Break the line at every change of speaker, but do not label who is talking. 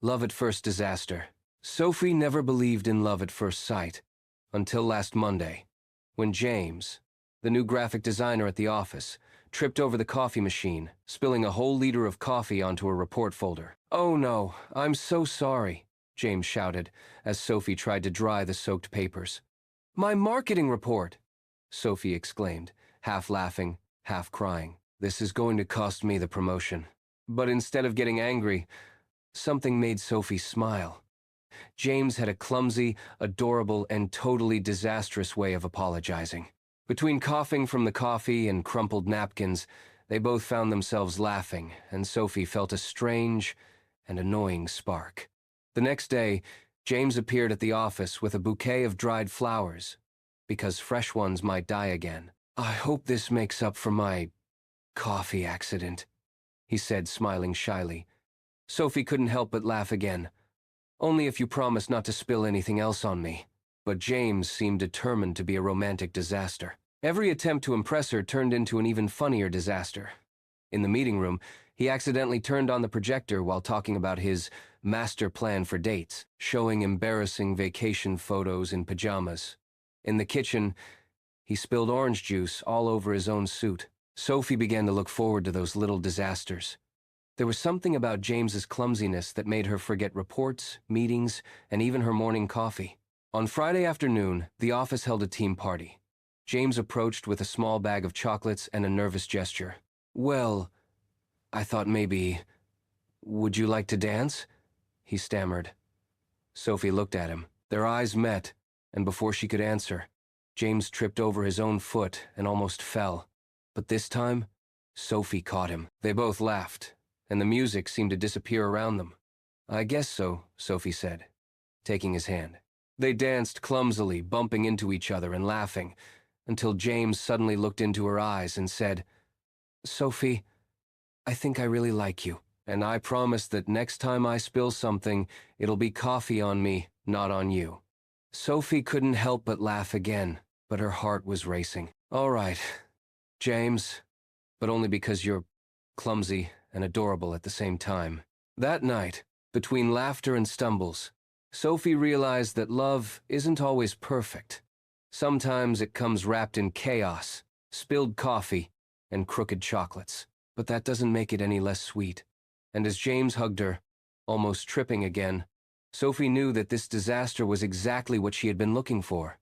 Love at first disaster. Sophie never believed in love at first sight, until last Monday, when James, the new graphic designer at the office, tripped over the coffee machine, spilling a whole liter of coffee onto a report folder. "Oh no, I'm so sorry," James shouted, as Sophie tried to dry the soaked papers. "My marketing report!" Sophie exclaimed, half laughing, half crying. "This is going to cost me the promotion." But instead of getting angry, something made Sophie smile. James had a clumsy, adorable, and totally disastrous way of apologizing. Between coughing from the coffee and crumpled napkins, they both found themselves laughing, and Sophie felt a strange and annoying spark. The next day, James appeared at the office with a bouquet of dried flowers, because fresh ones might die again. "I hope this makes up for my coffee accident," he said, smiling shyly. Sophie couldn't help but laugh again. "Only if you promise not to spill anything else on me." But James seemed determined to be a romantic disaster. Every attempt to impress her turned into an even funnier disaster. In the meeting room, he accidentally turned on the projector while talking about his master plan for dates, showing embarrassing vacation photos in pajamas. In the kitchen, he spilled orange juice all over his own suit. Sophie began to look forward to those little disasters. There was something about James's clumsiness that made her forget reports, meetings, and even her morning coffee. On Friday afternoon, the office held a team party. James approached with a small bag of chocolates and a nervous gesture. "Well, I thought maybe... would you like to dance?" he stammered. Sophie looked at him. Their eyes met, and before she could answer, James tripped over his own foot and almost fell. But this time, Sophie caught him. They both laughed, and the music seemed to disappear around them. "I guess so," Sophie said, taking his hand. They danced clumsily, bumping into each other and laughing, until James suddenly looked into her eyes and said, "Sophie, I think I really like you, and I promise that next time I spill something, it'll be coffee on me, not on you." Sophie couldn't help but laugh again, but her heart was racing. "All right, James, but only because you're clumsy and adorable at the same time." That night, between laughter and stumbles, Sophie realized that love isn't always perfect. Sometimes it comes wrapped in chaos, spilled coffee, and crooked chocolates. But that doesn't make it any less sweet. And as James hugged her, almost tripping again, Sophie knew that this disaster was exactly what she had been looking for.